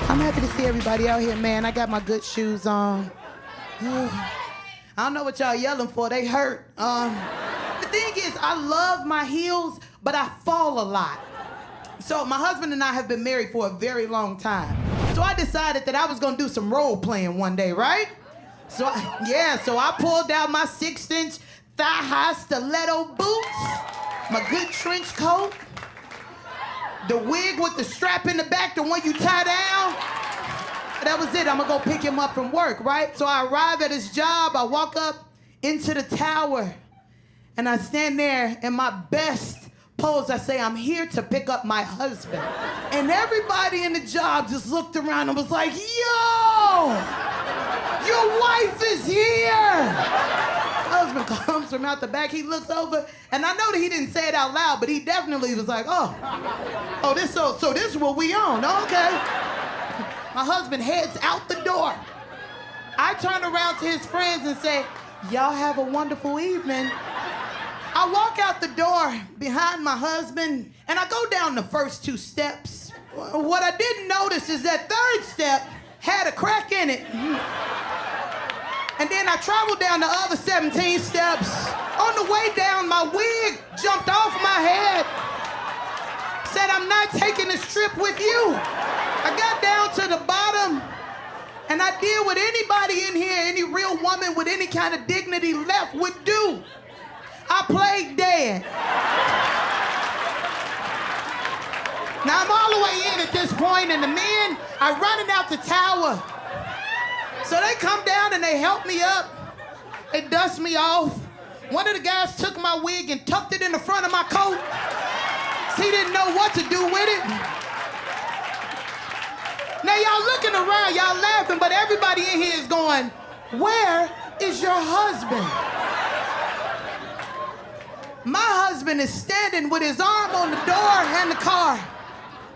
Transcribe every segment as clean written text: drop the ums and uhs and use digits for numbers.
I'm happy to see everybody out here, man. I got my good shoes on. I don't know what y'all yelling for. They hurt. The thing is, I love my heels, but I fall a lot. So my husband and I have been married for a very long time. So I decided that I was gonna do some role playing one day, right? So I pulled out my 6-inch thigh-high stiletto boots, my good trench coat, the wig with the strap in the back, the one you tie down. That was it. I'm gonna go pick him up from work, right? So I arrive at his job, I walk up into the tower, and I stand there in my best pose. I say, I'm here to pick up my husband. And everybody in the job just looked around and was like, yo, your wife is here. My husband comes from out the back, he looks over, and I know that he didn't say it out loud, but he definitely was like, so this is what we on, okay. My husband heads out the door. I turn around to his friends and say, y'all have a wonderful evening. I walk out the door behind my husband, and I go down the first 2 steps. What I didn't notice is that 3rd step had a crack in it. And then I traveled down the other 17 steps. On the way down, my wig jumped off my head. Said, I'm not taking this trip with you. I got down to the bottom, and I did what anybody in here, any real woman with any kind of dignity left would do. I played dead. Now I'm all the way in at this point, and the men are running out the tower. So they come down and they help me up. They dust me off. One of the guys took my wig and tucked it in the front of my coat. He didn't know what to do with it. Now y'all looking around, y'all laughing, but everybody in here is going, where is your husband? My husband is standing with his arm on the door and the car,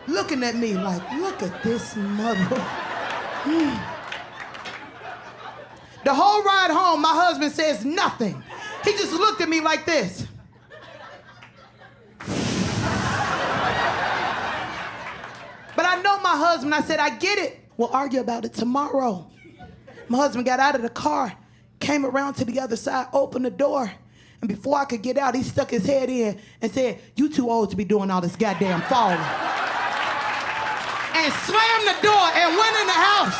looking at me like, look at this mother. The whole ride home, my husband says nothing. He just looked at me like this. But I know my husband. I said, I get it. We'll argue about it tomorrow. My husband got out of the car, came around to the other side, opened the door, and before I could get out, he stuck his head in and said, you too old to be doing all this goddamn falling. And slammed the door and went in the house.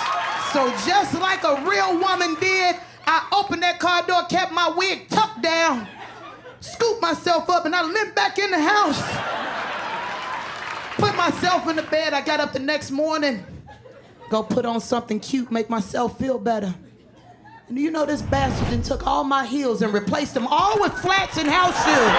So just like a real woman did, I opened that car door, kept my wig tucked down, scooped myself up, and I limped back in the house. Put myself in the bed. I got up the next morning, go put on something cute, make myself feel better. And you know this bastard then took all my heels and replaced them all with flats and house shoes.